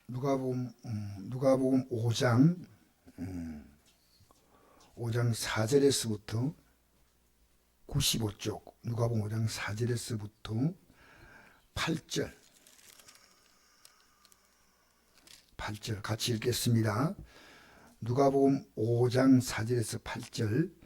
누가복음 5장 4절에서부터 95쪽, 누가복음 5장 4절에서부터 8절 같이 읽겠습니다. 누가복음 5장 4절에서 8절.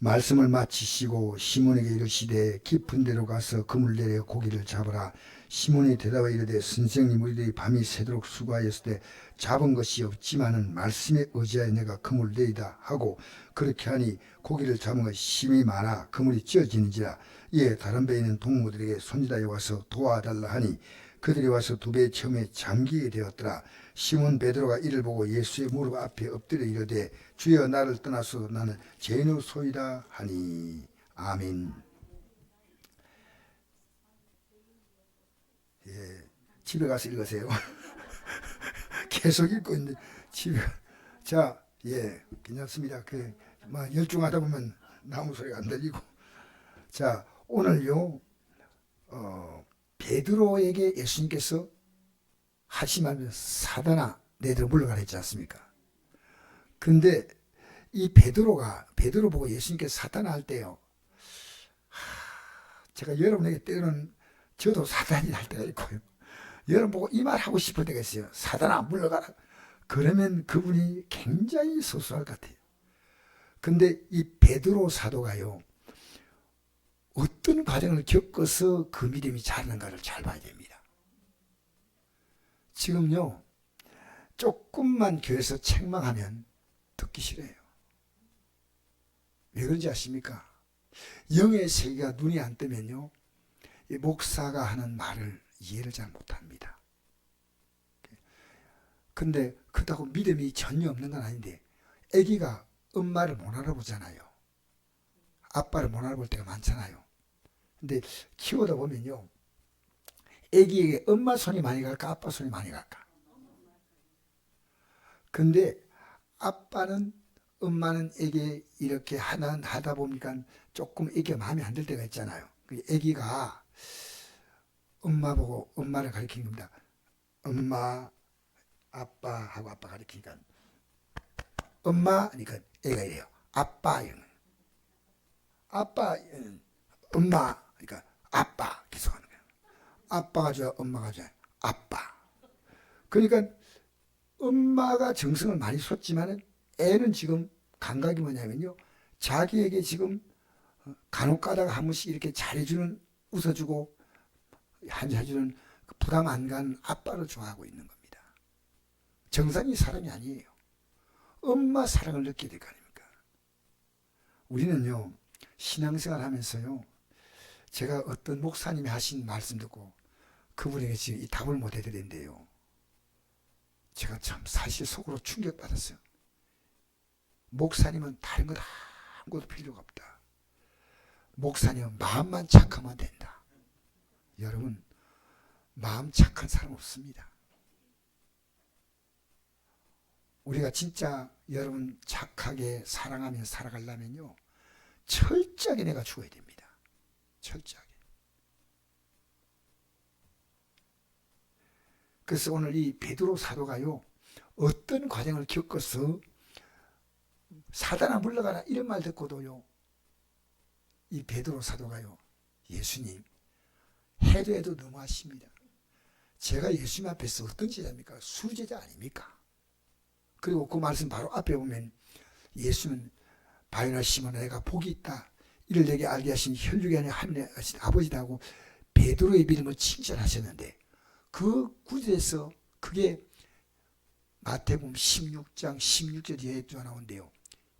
말씀을 마치시고 시몬에게 이르시되 깊은 데로 가서 그물 내려 고기를 잡으라. 시몬이 대답하여 이르되 선생님, 우리들이 밤이 새도록 수고하였을 때 잡은 것이 없지만은 말씀에 의지하여 내가 그물 내리다 하고, 그렇게 하니 고기를 잡은 것이 심히 많아 그물이 찢어지는지라. 이에 다른 배에 있는 동무들에게 손짓하여 와서 도와달라 하니 그들이 와서 두 배의 처음에 잠기게 되었더라. 시몬 베드로가 이를 보고 예수의 무릎 앞에 엎드려 이르되 주여, 나를 떠나서 나는 죄인의 소이다 하니. 아멘. 예, 집에 가서 읽으세요. 계속 읽고 있는데 집에. 자, 예, 괜찮습니다. 열중하다 보면 나무 소리가 안 들리고. 자, 오늘요, 베드로에게 예수님께서 하신 말은 사단아, 내들어 물러가라 했지 않습니까? 근데 이 베드로 보고 예수님께서 사단아 할 때요, 제가 여러분에게 때로는 저도 사단이 할 때가 있고요, 여러분 보고 이 말 하고 싶을 때가 있어요. 사단아, 물러가라. 그러면 그분이 굉장히 소소할 것 같아요. 근데 이 베드로 사도가요, 어떤 과정을 겪어서 그 믿음이 자라는가를 잘 봐야 됩니다. 지금요, 조금만 교회에서 책망하면 듣기 싫어요. 왜 그런지 아십니까? 영의 세계가 눈이 안 뜨면요, 이 목사가 하는 말을 이해를 잘 못합니다. 근데 그렇다고 믿음이 전혀 없는 건 아닌데, 아기가 엄마를 못 알아보잖아요. 아빠를 못 알아볼 때가 많잖아요. 근데 키우다 보면요, 아기에게 엄마 손이 많이 갈까 아빠 손이 많이 갈까? 근데 아빠는, 엄마는 애기 이렇게 하다 보니까 조금 애기가 마음에 안 들 때가 있잖아요. 애기가 엄마 보고 엄마를 가리키는 겁니다. 엄마, 아빠 하고 아빠 가리키니까 엄마 그러니까 애가 이래요. 아빠, 아빠, 엄마 그러니까 아빠 계속 하는 거예요. 아빠가 좋아, 엄마가 좋아, 아빠. 그러니까 엄마가 정성을 많이 쏟지만은 애는 지금 감각이 뭐냐면요, 자기에게 지금 간혹 가다가 한 번씩 이렇게 잘해주는, 웃어주고 해주는 부담 안 가는 아빠를 좋아하고 있는 겁니다. 정상이 사람이 아니에요. 엄마 사랑을 느끼게 될 거 아닙니까? 우리는요, 신앙생활 하면서요, 제가 어떤 목사님이 하신 말씀 듣고 그분에게 지금 이 답을 못 해드린대요. 제가 참 사실 속으로 충격받았어요. 목사님은 다른 것 아무것도 필요가 없다. 목사님은 마음만 착하면 된다. 여러분, 마음 착한 사람 없습니다. 우리가 진짜 여러분 착하게 사랑하며 살아가려면요, 철저하게 내가 죽어야 됩니다. 철저하게. 그래서 오늘 이 베드로 사도가요, 어떤 과정을 겪어서 사단아 물러가라 이런 말 듣고도요, 이 베드로 사도가요, 예수님 해도 해도 너무하십니다. 제가 예수님 앞에서 어떤 제자입니까? 수제자 아닙니까? 그리고 그 말씀 바로 앞에 보면 예수는 바요나 시몬아, 내가 복이 있다. 이를 내게 알게 하신 혈육이 아니라 하늘에 하신 아버지라고 베드로의 믿음을 칭찬하셨는데, 그 구절에서 그게 마태복음 16장 16절 뒤에 나오는데요,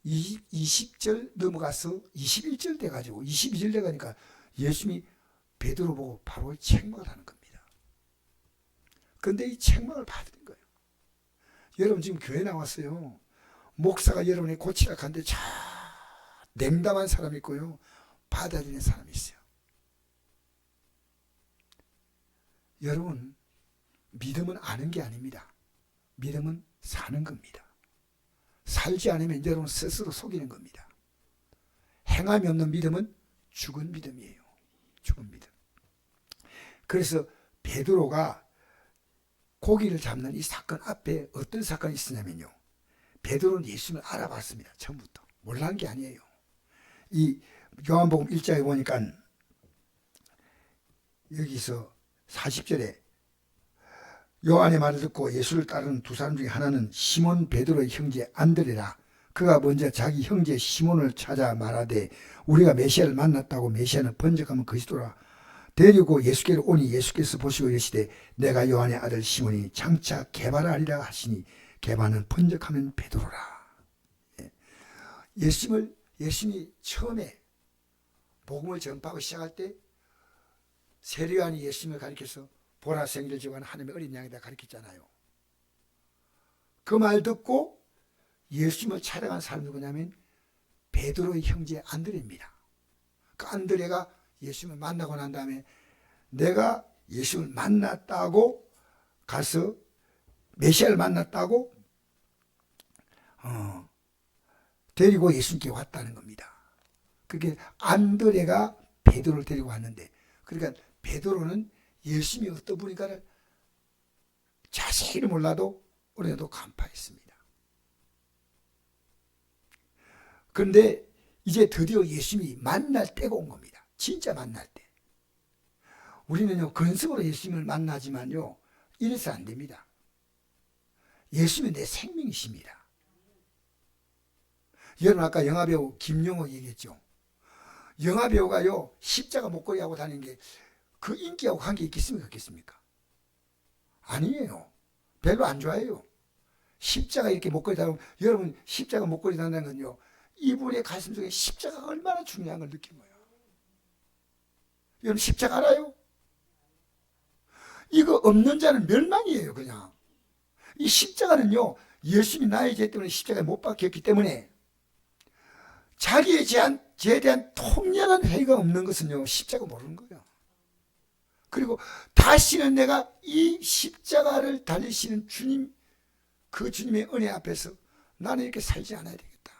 20절 넘어가서 21절 돼가지고 22절 돼가니까 예수님이 베드로 보고 바로 책망을 하는 겁니다. 그런데 이 책망을 받은 거예요. 여러분 지금 교회 나왔어요. 목사가 여러분이 고치라 하는데 참 냉담한 사람이 있고요, 받아들이는 사람이 있어요. 여러분, 믿음은 아는 게 아닙니다. 믿음은 사는 겁니다. 살지 않으면 여러분 스스로 속이는 겁니다. 행함이 없는 믿음은 죽은 믿음이에요. 죽은 믿음. 그래서 베드로가 고기를 잡는 이 사건 앞에 어떤 사건이 있었냐면요. 베드로는 예수님을 알아봤습니다. 처음부터. 몰랐는 게 아니에요. 이 요한복음 1장에 보니까 여기서 40절에 요한의 말을 듣고 예수를 따르는 두 사람 중에 하나는 시몬 베드로의 형제 안드레라. 그가 먼저 자기 형제 시몬을 찾아 말하되 우리가 메시아를 만났다고. 메시아는 번역하면 그리스도라. 데리고 예수께로 오니 예수께서 보시고 이르시되 내가 요한의 아들 시몬이 장차 게바라 하리라 하시니 게바는 번역하면 베드로라. 예수님이 처음에 복음을 전파하고 시작할 때 세례요한이 예수님을 가리켜서 보라 생기를 지고하는 하나님의 어린 양이다 가르쳤잖아요. 그 말 듣고 예수님을 촬영한 사람이 누구냐면 베드로의 형제 안드레입니다. 그 안드레가 예수님을 만나고 난 다음에 내가 예수님을 만났다고 가서 메시아를 만났다고 데리고 예수님께 왔다는 겁니다. 그게 안드레가 베드로를 데리고 왔는데, 그러니까 베드로는 예수님이 어떤 분인가를 자세히 몰라도 어느 정도 간파했습니다. 그런데 이제 드디어 예수님이 만날 때가 온 겁니다. 진짜 만날 때. 우리는요, 근성으로 예수님을 만나지만요, 이래서 안 됩니다. 예수님은 내 생명이십니다. 여러분, 아까 영화배우 김용호 얘기했죠. 영화배우가요, 십자가 목걸이하고 다니는 게 그 인기하고 관계 있겠습니까? 없겠습니까? 아니에요. 별로 안 좋아해요. 십자가 이렇게 목걸이 달고, 여러분, 십자가 목걸이 단다는 건요, 이분의 가슴 속에 십자가가 얼마나 중요한 걸 느낀 거예요. 여러분, 십자가 알아요? 이거 없는 자는 멸망이에요, 그냥. 이 십자가는요, 예수님이 나의 죄 때문에 십자가에 못 박혔기 때문에 자기에 죄에 대한 통렬한 회의가 없는 것은요, 십자가 모르는 거예요. 그리고 다시는 내가 이 십자가를 달리시는 주님, 그 주님의 은혜 앞에서 나는 이렇게 살지 않아야 되겠다.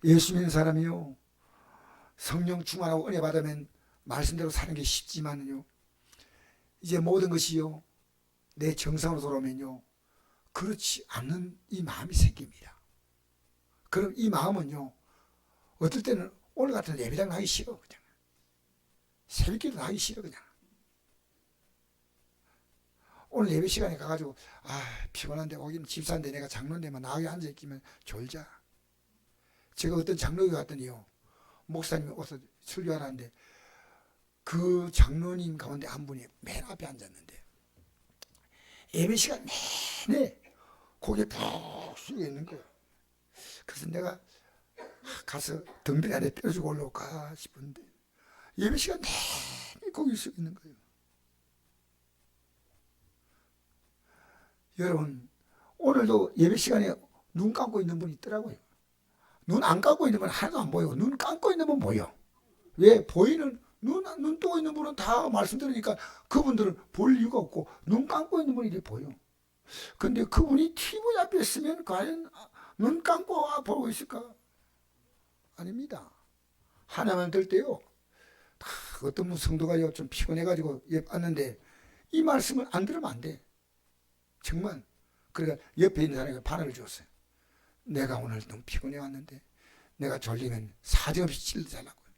예수 믿는 사람이요, 성령 충만하고 은혜 받으면 말씀대로 사는 게 쉽지만요, 이제 모든 것이요, 내 정상으로 돌아오면요, 그렇지 않는 이 마음이 생깁니다. 그럼 이 마음은요, 어떨 때는 오늘 같은 예배당 나기 싫어, 그냥. 새벽기도 나기 싫어, 그냥. 오늘 예배 시간에 가가지고, 피곤한데, 오긴 집사인데 내가 장로인데만 나가게 앉아있기면 졸자. 제가 어떤 장로에 갔더니요, 목사님이 와서 설교하라는데, 그 장로님 가운데 한 분이 맨 앞에 앉았는데, 예배 시간 내내 고개 푹 숙여 있는 거예요. 그래서 내가 가서 등대리 안에 때려주고 올라올까 싶은데, 예배 시간 내내 고개 숙여 있는 거예요. 여러분, 오늘도 예배 시간에 눈 감고 있는 분이 있더라고요. 눈 안 감고 있는 분은 하나도 안 보이고, 눈 감고 있는 분은 보여. 왜? 보이는, 눈 뜨고 있는 분은 다 말씀 들으니까 그분들은 볼 이유가 없고, 눈 감고 있는 분이 이렇게 보여. 근데 그분이 TV 앞에 있으면 과연 눈 감고 보고 있을까? 아닙니다. 하나만 들 때요, 어떤 분 성도가요, 좀 피곤해가지고 왔는데, 이 말씀을 안 들으면 안 돼. 정말. 그러니까 옆에 있는 사람에게 바람을 줬어요. 내가 오늘 너무 피곤해 왔는데 내가 졸리면 사정없이 찔러달라고요.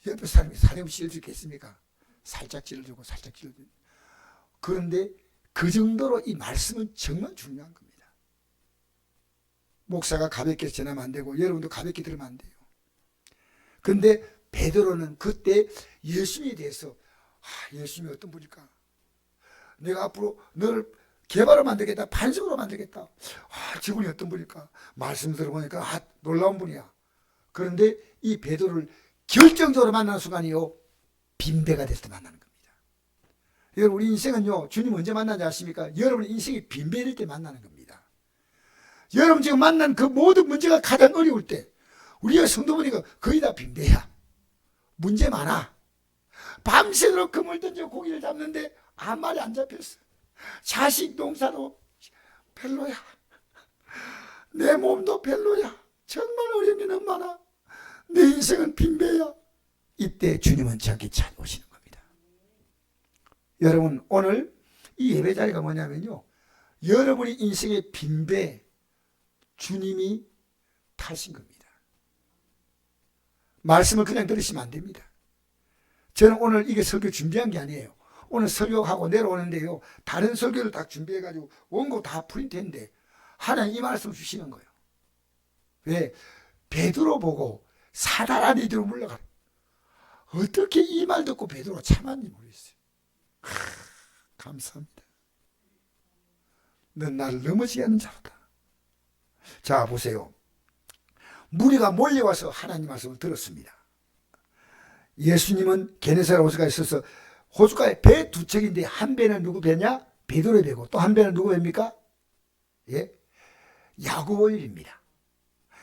옆에 사람이 사정없이 찔러주겠습니까? 살짝 찔러주고 살짝 찔러주고. 그런데 그 정도로 이 말씀은 정말 중요한 겁니다. 목사가 가볍게 전하면 안 되고 여러분도 가볍게 들으면 안 돼요. 그런데 베드로는 그때 예수님에 대해서 예수님이 어떤 분일까? 내가 앞으로 너를 개발로 만들겠다, 반석으로 만들겠다. 저분이 어떤 분일까? 말씀 들어보니까 놀라운 분이야. 그런데 이 베드로를 결정적으로 만나는 순간이요, 빈배가 됐을 때 만나는 겁니다. 여러분, 우리 인생은요, 주님 언제 만나는지 아십니까? 여러분 인생이 빈배될 때 만나는 겁니다. 여러분 지금 만난 그 모든 문제가 가장 어려울 때, 우리가 성도보니까 거의 다 빈배야. 문제 많아. 밤새도록 그물 던져 고기를 잡는데 한 마리 안 잡혔어. 자식 농사도 별로야. 내 몸도 별로야. 정말 어려운 게 너무 많아. 내 인생은 빈배야. 이때 주님은 저기 찾아오시는 겁니다. 여러분 오늘 이 예배 자리가 뭐냐면요, 여러분의 인생의 빈배 주님이 타신 겁니다. 말씀을 그냥 들으시면 안 됩니다. 저는 오늘 이게 설교 준비한 게 아니에요. 오늘 설교하고 내려오는데요, 다른 설교를 다 준비해가지고 원고 다 프린트했는데 하나님 이 말씀 주시는 거예요. 왜? 베드로 보고 사단 안에 들어 물러가라. 어떻게 이 말 듣고 베드로가 참았는지 모르겠어요. 감사합니다. 넌 나를 넘어지게 하는 자로다. 자, 보세요. 무리가 몰려와서 하나님 말씀을 들었습니다. 예수님은 게네사렛 호수가에 있어서, 호수가에 배 두 척인데 한 배는 누구 배냐? 베드로의 배고, 또 한 배는 누구 배입니까? 예? 야고보의 배입니다.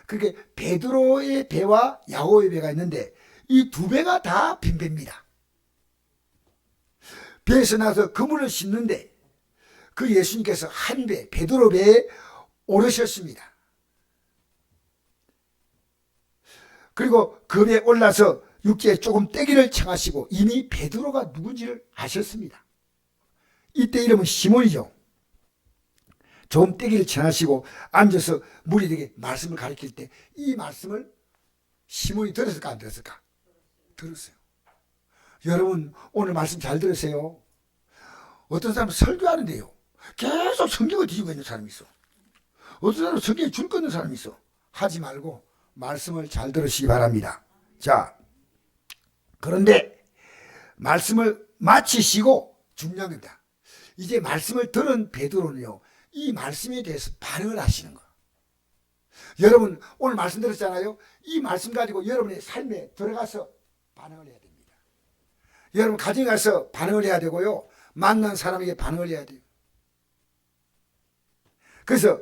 그러니까 베드로의 배와 야고보의 배가 있는데 이 두 배가 다 빈 배입니다. 배에서 나서 그물을 싣는데 그 예수님께서 한 배, 베드로 배에 오르셨습니다. 그리고 그 배에 올라서 육지에 조금 떼기를 청하시고 이미 베드로가 누군지를 아셨습니다. 이때 이름은 시몬이죠. 조금 떼기를 청하시고 앉아서 무리들에게 말씀을 가르칠 때 이 말씀을 시몬이 들었을까 안 들었을까? 들었어요. 여러분 오늘 말씀 잘 들으세요. 어떤 사람은 설교하는데요, 계속 성경을 뒤지고 있는 사람이 있어. 어떤 사람은 성경에 줄 끊는 사람이 있어. 하지 말고 말씀을 잘 들으시기 바랍니다. 자, 그런데 말씀을 마치시고 중요한 겁니다. 이제 말씀을 들은 베드로는요, 이 말씀에 대해서 반응을 하시는 거예요. 여러분 오늘 말씀 들었잖아요. 이 말씀 가지고 여러분의 삶에 들어가서 반응을 해야 됩니다. 여러분 가정에 가서 반응을 해야 되고요, 만난 사람에게 반응을 해야 돼요. 그래서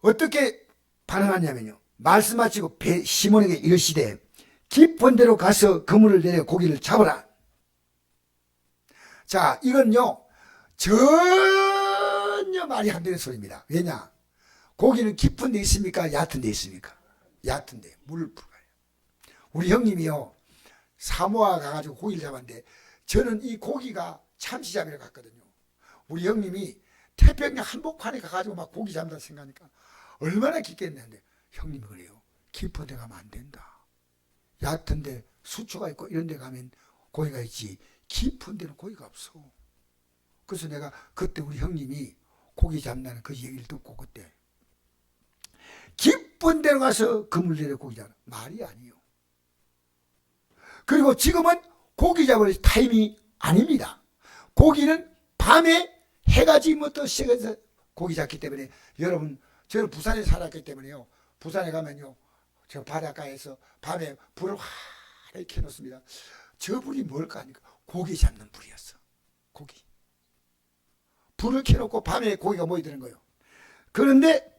어떻게 반응하냐면요, 말씀 마치고 시몬에게 이르시되 깊은 데로 가서 그물을 내려 고기를 잡으라. 자, 이건요 전혀 말이 안 되는 소리입니다. 왜냐? 고기는 깊은 데 있습니까? 얕은 데 있습니까? 얕은 데, 물을 풀어요. 우리 형님이요, 사모아 가가지고 고기를 잡았는데 저는 이 고기가 참치 잡으러 갔거든요. 우리 형님이 태평양 한복판에 가가지고 막 고기 잡는다 생각하니까 얼마나 깊겠는데, 형님이 그래요. 깊은 데 가면 안 된다. 얕은 데 수초가 있고 이런 데 가면 고기가 있지, 깊은 데는 고기가 없어. 그래서 내가 그때 우리 형님이 고기 잡는다는 그 얘기를 듣고 그때 깊은 데로 가서 그물 내려 고기 잡는 말이 아니에요. 그리고 지금은 고기 잡을 타임이 아닙니다. 고기는 밤에 해가 지면부터 시작해서 고기 잡기 때문에, 여러분 저는 부산에 살았기 때문에요, 부산에 가면요 저 바닷가에서 밤에 불을 환하게 켜놓습니다. 저 불이 뭘까 하니까 고기 잡는 불이었어. 고기. 불을 켜놓고 밤에 고기가 모이드는 거예요. 그런데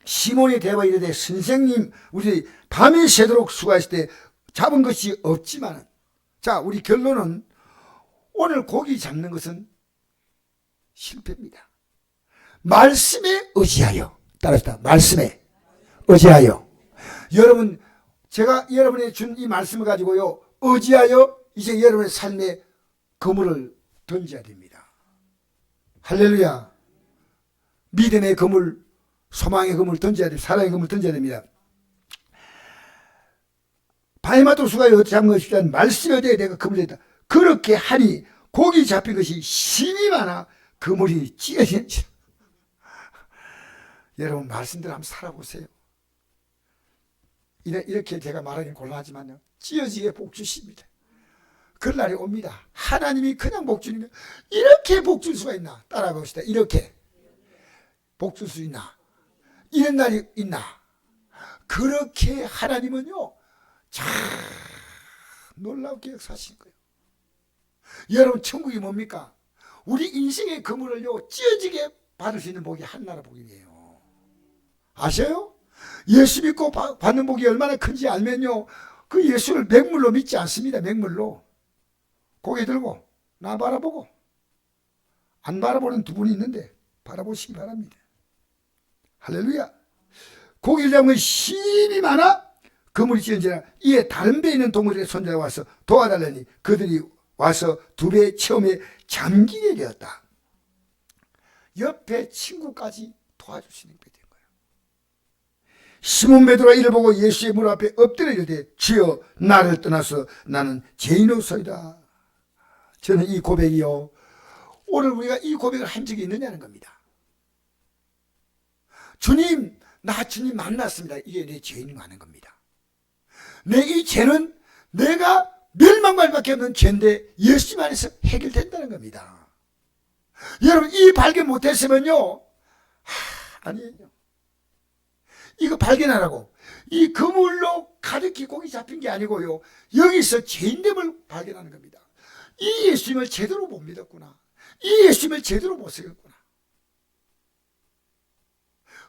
시몬이 대바 이르되 선생님, 우리 밤이 새도록 수고하실 때 잡은 것이 없지만, 자, 우리 결론은 오늘 고기 잡는 것은 실패입니다. 말씀에 의지하여, 따라합시다. 말씀에 의지하여. 여러분, 제가 여러분에게 준 이 말씀을 가지고요, 의지하여 이제 여러분의 삶에 그물을 던져야 됩니다. 할렐루야. 믿음의 그물, 소망의 그물 던져야 됩니다. 사랑의 그물 던져야 됩니다. 바이마도 수가 잡은 것이 아니라 말씀에 의지하여 내가 그물을 했다. 그렇게 하니 고기 잡힌 것이 심이 많아 그물이 찢어진. 여러분 말씀대로 한번 살아보세요. 이렇게 제가 말하기는 곤란하지만요, 찢어지게 복 주십니다. 그럴 날이 옵니다. 하나님이 그냥 복 주는 게 이렇게 복 줄 수가 있나? 따라해봅시다. 이렇게 복 줄 수 있나? 이런 날이 있나? 그렇게 하나님은요 참 놀랍게 역사하시는 거예요. 여러분 천국이 뭡니까? 우리 인생의 그물을요 찢어지게 받을 수 있는 복이 한나라 복이에요. 아셔요? 예수 믿고 받는 복이 얼마나 큰지 알면요, 그 예수를 맹물로 믿지 않습니다. 맹물로 고개 들고 나 바라보고, 안 바라보는 두 분이 있는데 바라보시기 바랍니다. 할렐루야. 고기를 잡은 힘이 많아 그물이 찢어지나 이에 다른 배에 있는 동물의 손자가 와서 도와달라니 그들이 와서 두 배의 체험에 잠기게 되었다. 옆에 친구까지 도와주시는 게 된 거예요. 시몬 베드로가 이를 보고 예수의 문 앞에 엎드려 이르되 주여 나를 떠나서 나는 죄인으로소이다. 저는 이 고백이요, 오늘 우리가 이 고백을 한 적이 있느냐는 겁니다. 주님, 나 주님 만났습니다. 이게 내 죄인 하는 겁니다. 내 이 죄는 내가 멸망할 밖에 없는 죄인데 예수님 안에서 해결된다는 겁니다. 여러분, 이 발견 못했으면요, 아니에요. 이거 발견하라고 이 그물로 가득히 고기 잡힌 게 아니고요, 여기서 죄인됨을 발견하는 겁니다. 이 예수님을 제대로 못 믿었구나, 이 예수님을 제대로 못 segu였구나.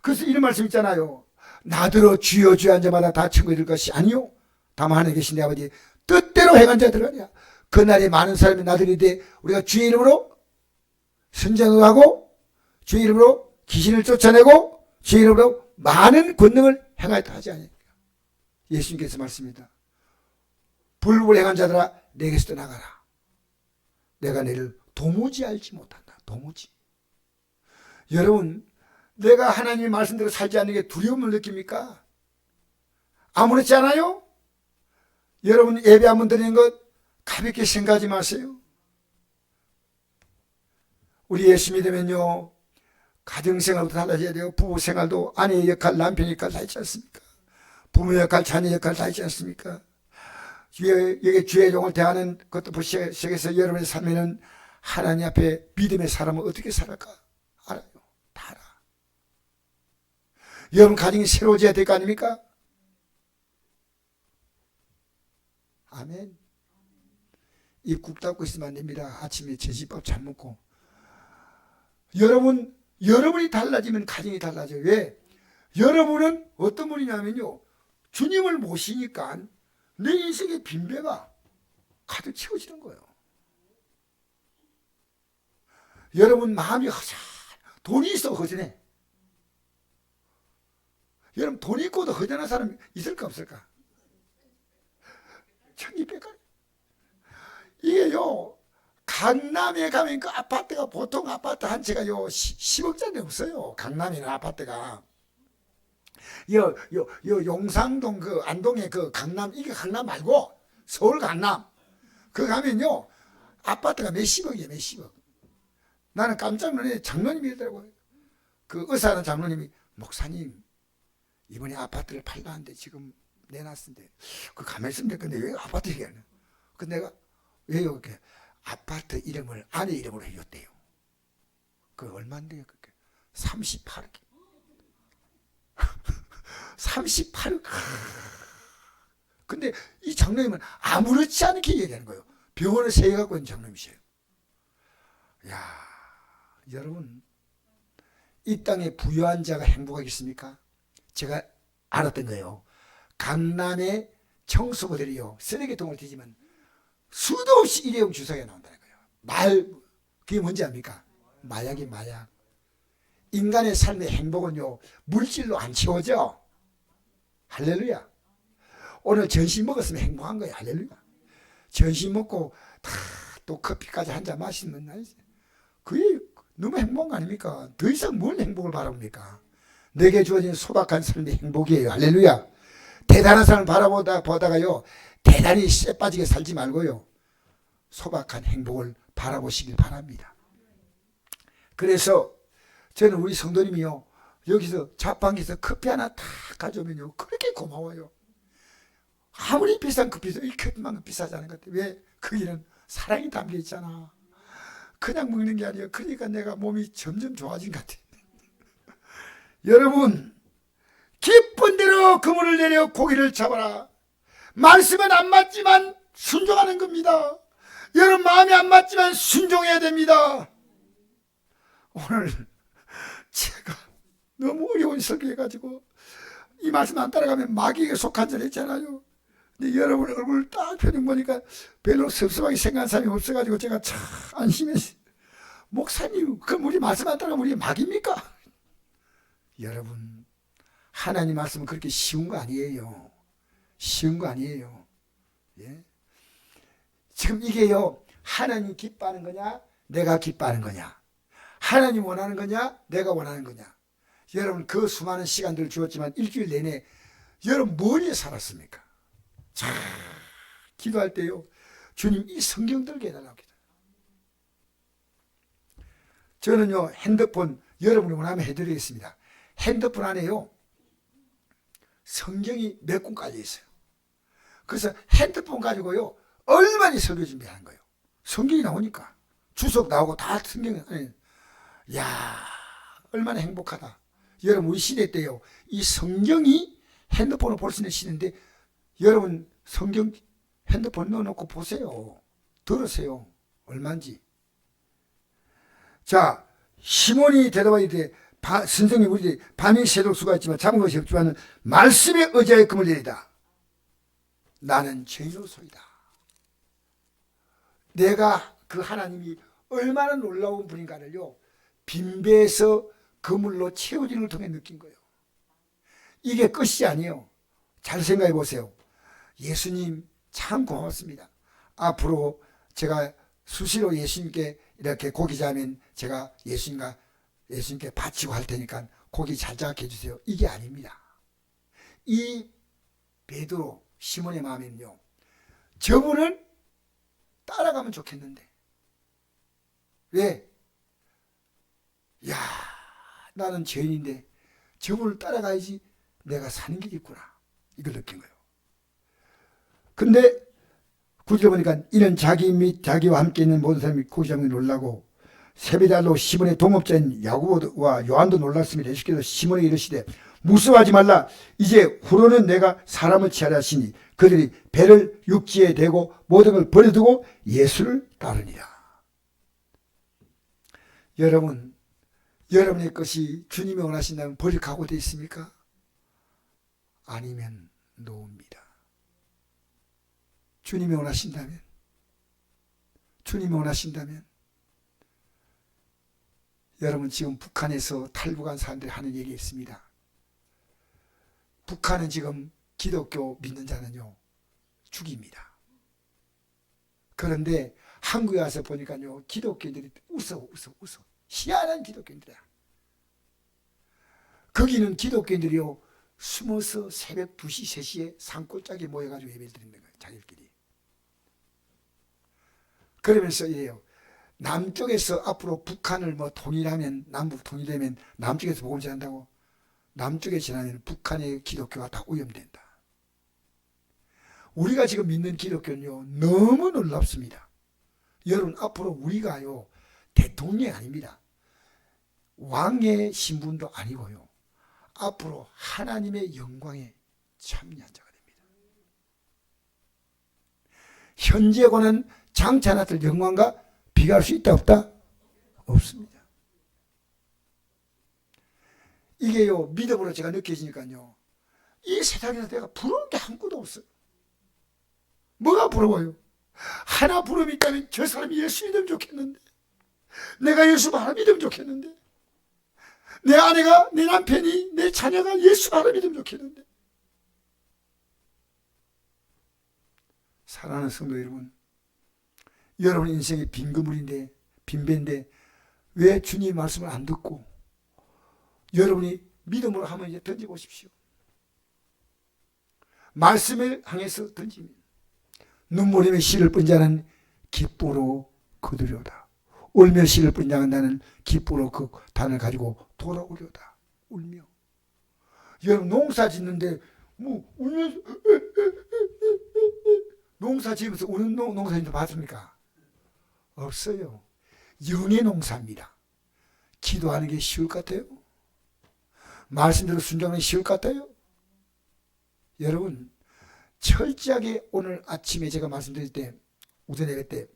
그래서 이런 말씀 있잖아요. 나더러 주여 주여 한 자마다 다 천국에 이를 것이 아니요 다만 하늘에 계신 내 아버지 뜻대로 행한 자 들어가랴. 그날에 많은 사람이 나들이되 우리가 주의 이름으로 선전을 하고 주의 이름으로 귀신을 쫓아내고 주의 이름으로 많은 권능을 행하였다 하지 않습니까? 예수님께서 말씀입니다. 불법을 행한 자들아 내게서 떠나가라. 내가 너를 도무지 알지 못한다. 도무지. 여러분, 내가 하나님의 말씀대로 살지 않는 게 두려움을 느낍니까? 아무렇지 않아요? 여러분, 예배 한번 드리는 것 가볍게 생각하지 마세요. 우리 예수 믿으면요, 가정생활도 달라져야 돼요. 부부생활도 아내의 역할, 남편의 역할 다 있지 않습니까? 부모 역할, 자녀 역할 다 있지 않습니까? 여기 주의 종을 대하는 것도 시작해서 여러분의 삶에는 하나님 앞에 믿음의 사람은 어떻게 살아갈까? 알아요. 다 알아. 여러분 가정이 새로워져야 될 거 아닙니까? 아멘. 입 국 닫고 있으면 안 됩니다. 아침에 제시밥 잘 먹고. 여러분이 달라지면 가정이 달라져요. 왜? 여러분은 어떤 분이냐면요, 주님을 모시니까 내 인생의 빈배가 가득 채워지는 거예요. 여러분 마음이 돈이 있어 허전해. 여러분 돈 있고도 허전한 사람 있을까 없을까? 천지백갈. 이게요, 강남에 가면 그 아파트가 보통 아파트 한 채가요 10억짜리 없어요. 강남에 있는 아파트가. 용상동 그 안동의 그 강남, 이게 강남 말고 서울 강남 그 가면요 아파트가 몇십억이에요. 몇십억. 나는 깜짝 놀래. 장로님이더라고요. 그 의사하는 장로님이 목사님 이번에 아파트를 팔라는데 지금 내놨는데 그 가만히 있으면 될 건데 왜 아파트 얘기하냐. 그 내가 왜요? 이렇게 아파트 이름을 아내 이름으로 해줬대요. 그 얼마인데요? 그게 38억. 38억. 근데 이 장로님은 아무렇지 않게 얘기하는 거예요. 병원을 세 개 갖고 있는 장로님이세요. 야, 여러분, 이 땅에 부유한 자가 행복하겠습니까? 제가 알았던 거예요. 강남의 청소부들이요 쓰레기통을 뒤지면 수도 없이 일회용 주사기가 나온다는 거예요. 그게 뭔지 압니까? 마약이 마약. 인간의 삶의 행복은요 물질로 안 채워져. 할렐루야. 오늘 점심 먹었으면 행복한 거예요. 할렐루야. 점심 먹고 다 또 커피까지 한 잔 마시면 그게 너무 행복한 거 아닙니까? 더 이상 뭘 행복을 바랍니까? 내게 주어진 소박한 삶이 행복이에요. 할렐루야. 대단한 사람을 보다가요 대단히 쎄 빠지게 살지 말고요 소박한 행복을 바라보시길 바랍니다. 그래서 저는 우리 성도님이요 여기서 자판기에서 커피 하나 딱 가져오면요 그렇게 고마워요. 아무리 비싼 커피도 이 커피만큼 비싸지 않은 것 같아요. 왜? 거기는 사랑이 담겨 있잖아. 그냥 먹는 게 아니에요. 그러니까 내가 몸이 점점 좋아진 것 같아요. 여러분, 기쁜 대로 그물을 내려 고기를 잡아라. 말씀은 안 맞지만 순종하는 겁니다. 여러분 마음이 안 맞지만 순종해야 됩니다. 오늘 제가 너무 어려운 설교해가지고 이 말씀 안 따라가면 마귀에게 속한 줄 했잖아요. 근데 여러분 얼굴 딱 표정 보니까 별로 섭섭하게 생각한 사람이 없어가지고 제가 참 안심했어요. 목사님, 그럼 우리 말씀 안 따라가면 우리 마귀입니까? 여러분, 하나님 말씀은 그렇게 쉬운 거 아니에요. 쉬운 거 아니에요. 예? 지금 이게요 하나님 기뻐하는 거냐, 내가 기뻐하는 거냐, 하나님 원하는 거냐, 내가 원하는 거냐. 여러분, 그 수많은 시간들을 주었지만 일주일 내내 여러분 뭘 위해 살았습니까? 자, 기도할 때요, 주님 이 성경 들게 해달라고 기도해요. 저는요, 핸드폰 여러분이 원하면 해드리겠습니다. 핸드폰 안에요, 성경이 몇 권 깔려 있어요. 그래서 핸드폰 가지고요, 얼마나 설교 준비하는 거예요. 성경이 나오니까 주석 나오고 다 성경이. 야, 얼마나 행복하다. 여러분, 우리 시대 때요, 이 성경이 핸드폰을 볼 수 있는 시대인데, 여러분 성경 핸드폰 넣어놓고 보세요. 들으세요. 얼마인지. 자, 시몬이 대답하되 선생님, 우리 밤이 새도록 수가 있지만 잡은 것이 없지만 말씀에 의지하여 금을 내리다. 나는 죄인으로소이다. 내가 그 하나님이 얼마나 놀라운 분인가를요, 빈배에서 그물로 채워지는 걸 통해 느낀 거예요. 이게 끝이 아니에요. 잘 생각해 보세요. 예수님 참 고맙습니다. 앞으로 제가 수시로 예수님께 이렇게 고기 자면 제가 예수님께 바치고 할 테니까 고기 잘 잡게 해주세요. 이게 아닙니다. 이 베드로 시몬의 마음에는요, 저분을 따라가면 좋겠는데, 왜? 야, 나는 죄인인데 저분을 따라가야지 내가 사는 길이 있구나, 이걸 느낀 거예요. 근데 9절 보니까 이는 자기 및 자기와 함께 있는 모든 사람이 고기 잡는 게 놀라고 세베다로 시몬의 동업자인 야고보와 요한도 놀랐습니다. 예수께서 시몬에게 이르시되 무서워하지 말라. 이제 후로는 내가 사람을 취하려 하시니 그들이 배를 육지에 대고 모든 걸 버려두고 예수를 따르니라. 여러분, 여러분의 것이 주님이 원하신다면 버릴 각오되어 있습니까? 아니면 노입니다. 주님이 원하신다면, 여러분, 지금 북한에서 탈북한 사람들이 하는 얘기 있습니다. 북한은 지금 기독교 믿는 자는요, 죽입니다. 그런데 한국에 와서 보니까요, 기독교인들이 웃어. 희한한 기독교인들이야. 거기는 기독교인들이요, 숨어서 새벽 2시, 3시에 산골짜기 모여가지고 예배를 드리는 거예요, 자기들끼리. 그러면서 이래요. 남쪽에서 앞으로 북한을 통일하면, 남북 통일되면 남쪽에서 복음 전한다고. 남쪽에 지나면 북한의 기독교가 다 오염된다. 우리가 지금 믿는 기독교는요, 너무 놀랍습니다. 여러분, 앞으로 우리가요, 대통령이 아닙니다. 왕의 신분도 아니고요, 앞으로 하나님의 영광에 참여한 자가 됩니다. 현재 권은 장차나들 영광과 비교할 수 있다 없다? 없습니다. 이게요, 믿음으로 제가 느껴지니까요, 이 세상에서 내가 부러운 게 한 것도 없어요. 뭐가 부러워요? 하나 부러움이 있다면 저 사람이 예수 믿으면 좋겠는데, 내가 예수 바라 믿으면 좋겠는데, 내 아내가, 내 남편이, 내 자녀가 예수 바라 믿으면 좋겠는데. 사랑하는 성도 여러분, 여러분 인생이 빈 그물인데, 빈배인데 왜 주님 말씀을 안 듣고 여러분이 믿음으로 하면 이제 던져보십시오. 말씀을 향해서 던지면 눈물이며 씨를 뿐 자는 기쁨으로 거두려다. 울며 씨를 뿐 자는 나는 기쁨으로 그 단을 가지고 돌아오려다. 울며. 여러분 농사 짓는데 울면서 농사 지으면서 우는 농사님도 봤습니까? 없어요. 영의 농사입니다. 기도하는 게 쉬울 것 같아요? 말씀대로 순종하는 게 쉬울 것 같아요? 여러분, 철저하게 오늘 아침에 제가 말씀드릴 때, 우선 예배 때,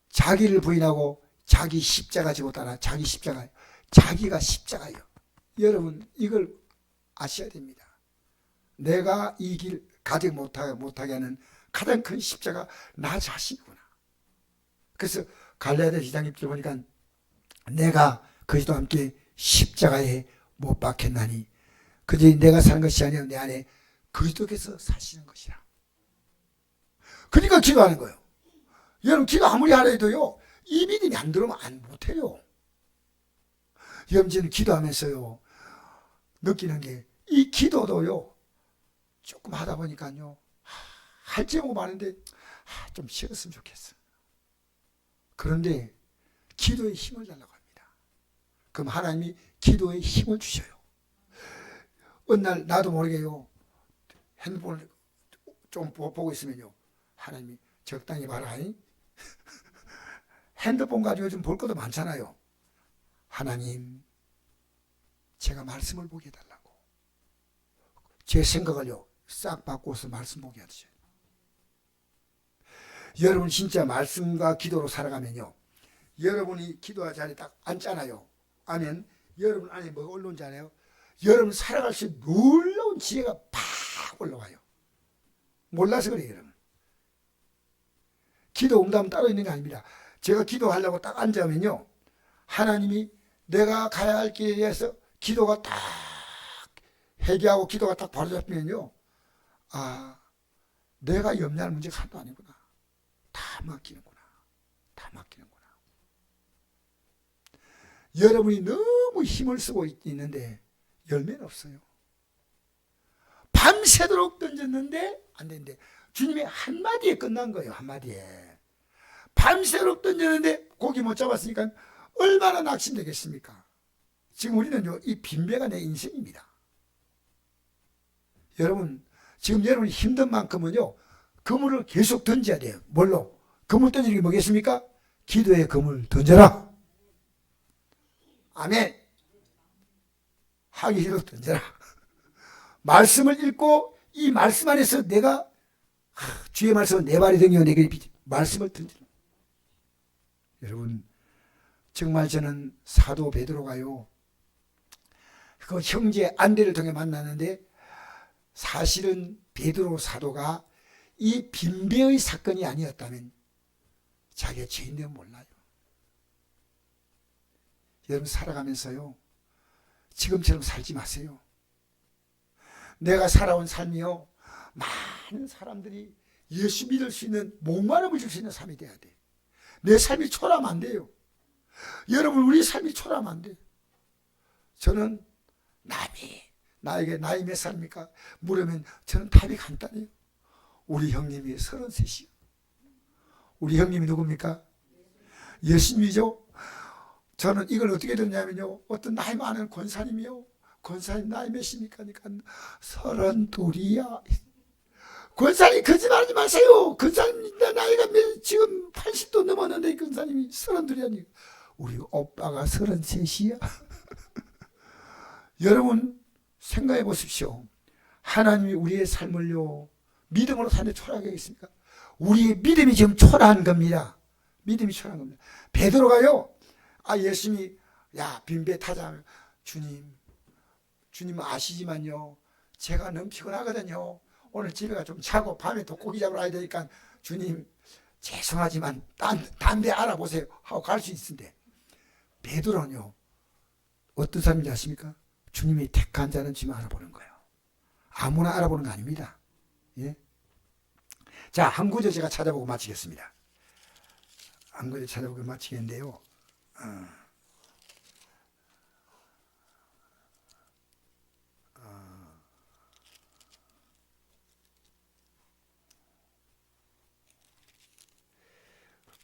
자기를 부인하고 자기 십자가 지고 따라, 자기 십자가, 자기가 십자가예요. 여러분, 이걸 아셔야 됩니다. 내가 이 길 가지 못하게 하는 가장 큰 십자가 나 자신이구나. 그래서 갈라디아 2장 1절 보니까 내가 그리스도와 함께 십자가에 못 박혔나니 그저 내가 사는 것이 아니라 내 안에 그리스도께서 사시는 것이라. 그러니까 기도하는 거예요. 여러분 기도 아무리 하라 해도요 이 믿음이 안 들어오면 안 못해요. 여러분 저는 기도하면서요 느끼는 게 이 기도도요 조금 하다 보니까요 할 제목 많은데 좀 쉬었으면 좋겠어. 그런데 기도에 힘을 달라고 합니다. 그럼 하나님이 기도에 힘을 주셔요. 어느 날 나도 모르게요 핸드폰을 좀 보고 있으면요 하나님이 적당히 봐라. 핸드폰 가지고 요즘 볼 것도 많잖아요. 하나님 제가 말씀을 보게 해달라고. 제 생각을요 싹 바꿔서 말씀 보게 해주세요. 여러분 진짜 말씀과 기도로 살아가면요 여러분이 기도할 자리에 딱 앉잖아요. 아멘. 여러분 안에 뭐가 올라온지 알아요? 여러분 살아갈 수 있는 놀라운 지혜가 팍 올라와요. 몰라서 그래요. 여러분 기도 응답은 따로 있는 게 아닙니다. 제가 기도하려고 딱 앉으면요 하나님이 내가 가야 할 길에 대해서 기도가 딱 회개하고 기도가 딱 바로 잡히면요 아 내가 염려할 문제가 하나도 아니구나. 다 맡기는구나. 다 맡기는구나. 여러분이 너무 힘을 쓰고 있는데 열매는 없어요. 밤새도록 던졌는데 안 되는데 주님의 한마디에 끝난 거예요. 한마디에. 밤새도록 던졌는데 고기 못 잡았으니까 얼마나 낙심되겠습니까? 지금 우리는요 이 빈배가 내 인생입니다. 여러분 지금 여러분이 힘든 만큼은요 그물을 계속 던져야 돼요. 뭘로? 그물 던지는 게 뭐겠습니까? 기도의 그물 던져라. 아멘. 하기 싫어도 던져라. 말씀을 읽고 이 말씀 안에서 내가 주의 말씀은 내 발이 등이요 내게 말씀을 던지라. 여러분 정말 저는 사도 베드로가요 그 형제 안대를 통해 만났는데 사실은 베드로 사도가 이 빈배의 사건이 아니었다면 자기가 죄인되면 몰라요. 여러분 살아가면서요 지금처럼 살지 마세요. 내가 살아온 삶이요 많은 사람들이 예수 믿을 수 있는 목마름을 줄 수 있는 삶이 돼야 돼. 내 삶이 초라하면 안 돼요. 여러분 우리 삶이 초라하면 안 돼요. 저는 나에게 나이 몇 살입니까? 물으면 저는 답이 간단해요. 우리 형님이 33이요. 우리 형님이 누굽니까? 예수님이죠. 저는 이걸 어떻게 듣냐면요 어떤 나이 많은 권사님이요 권사님 나이 몇입니까? 그러니까 32이야. 권사님 거짓말하지 마세요. 권사님 나이가 지금 80도 넘었는데 권사님이 32이라니. 우리 오빠가 33이야. 여러분 생각해 보십시오. 하나님이 우리의 삶을요 믿음으로 사는데 초라하게 하겠습니까? 우리의 믿음이 지금 초라한 겁니다. 믿음이 초라한 겁니다. 베드로가요 예수님이 야 빈배 타자. 주님 아시지만요 제가 너무 피곤하거든요. 오늘 집에 가 좀 자고 밤에 돋고기 잡으러 가야 되니까 주님 죄송하지만 담배 알아보세요 하고 갈 수 있는데 베드로는요 어떤 사람인지 아십니까? 주님이 택한 자는 주님 알아보는 거예요. 아무나 알아보는 거 아닙니다. 예? 자, 한 구절 제가 찾아보고 마치겠습니다. 한 구절 찾아보고 마치겠는데요.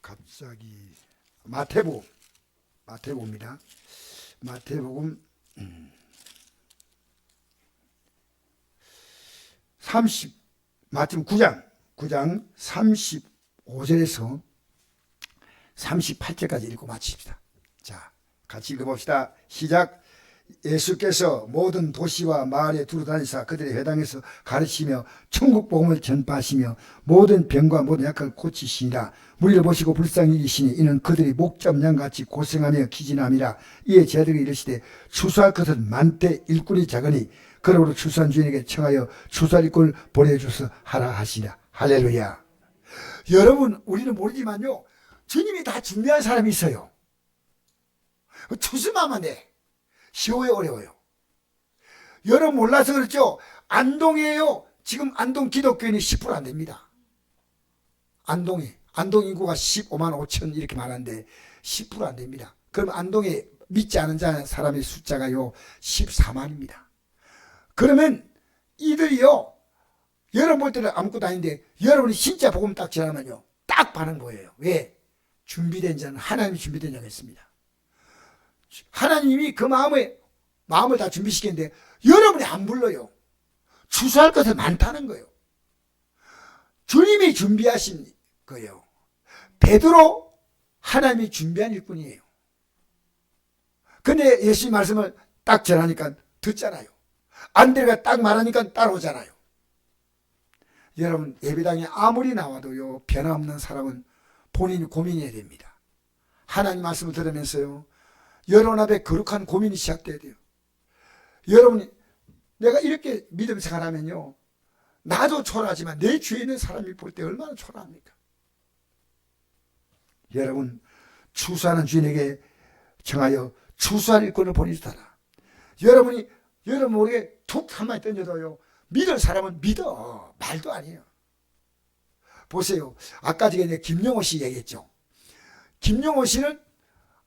갑자기 마태복음입니다. 마태복음 9장 35절에서 38절까지 읽고 마칩시다. 자, 같이 읽어봅시다. 시작. 예수께서 모든 도시와 마을에 두루다니사 그들의 회당에서 가르치며 천국 복음을 전파하시며 모든 병과 모든 약을 고치시니라. 무리를 보시고 불쌍히 여기시니 이는 그들이 목잡 양같이 고생하며 기진함이라. 이에 제자들이 이르시되 추수할 것은 많되 일꾼이 작으니 그러므로 추수한 주인에게 청하여 추수할 일꾼을 보내주서 하라 하시라. 할렐루야. 여러분 우리는 모르지만요 주님이 다 준비한 사람이 있어요. 추수만 돼. 시호에 어려워요. 여러분 몰라서 그렇죠. 안동이에요. 지금 안동 기독교인이 10% 안 됩니다. 안동에 안동 인구가 15만 5천 이렇게 말하는데 10% 안 됩니다. 그럼 안동에 믿지 않은 사람의 숫자가요 14만입니다. 그러면 이들이요 여러분 볼 때는 아무것도 아닌데 여러분이 진짜 복음 딱 전하면요 딱 반응 보여요. 왜? 준비된 자는 하나님이 준비된 자가 있습니다. 하나님이 그 마음을 다 준비시켰는데 여러분이 안 불러요. 추수할 것은 많다는 거예요. 주님이 준비하신 거예요. 베드로 하나님이 준비한 일꾼이에요. 근데 예수님 말씀을 딱 전하니까 듣잖아요. 안드레가 딱 말하니까 따라오잖아요. 여러분 예배당에 아무리 나와도요 변함없는 사람은 본인이 고민해야 됩니다. 하나님 말씀을 들으면서요 여러분 앞에 거룩한 고민이 시작돼야 돼요. 여러분이 내가 이렇게 믿음 생활하면요 나도 초라하지만 내 주위에 있는 사람이 볼 때 얼마나 초라합니까? 여러분 추수하는 주인에게 청하여 추수할 일꾼을 보내주더라. 여러분이 여러분 모르게 툭 한마디 던져도요 믿을 사람은 믿어. 말도 아니에요. 보세요. 아까 전에 김영호 씨 얘기했죠. 김영호 씨는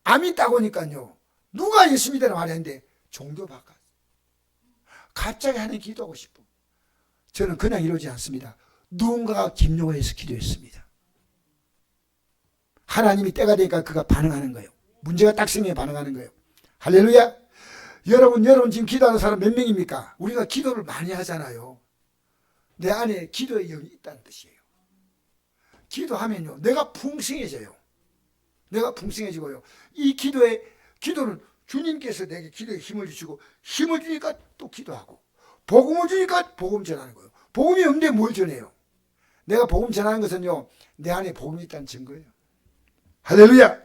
암이 있다고 하니까요 누가 예수 믿으라 말했는데 종교 바꿨어. 갑자기 하나님 기도하고 싶어. 저는 그냥 이러지 않습니다. 누군가가 김용호에 서 기도했습니다. 하나님이 때가 되니까 그가 반응하는 거예요. 문제가 딱 생기면 반응하는 거예요. 할렐루야. 여러분 지금 기도하는 사람 몇 명입니까? 우리가 기도를 많이 하잖아요. 내 안에 기도의 영이 있다는 뜻이에요. 기도하면요 내가 풍성해져요. 내가 풍성해지고요 이 기도는 주님께서 내게 기도에 힘을 주시고 힘을 주니까 또 기도하고 복음을 주니까 복음 전하는 거예요. 복음이 없는데 뭘 전해요? 내가 복음 전하는 것은요 내 안에 복음이 있다는 증거예요. 할렐루야.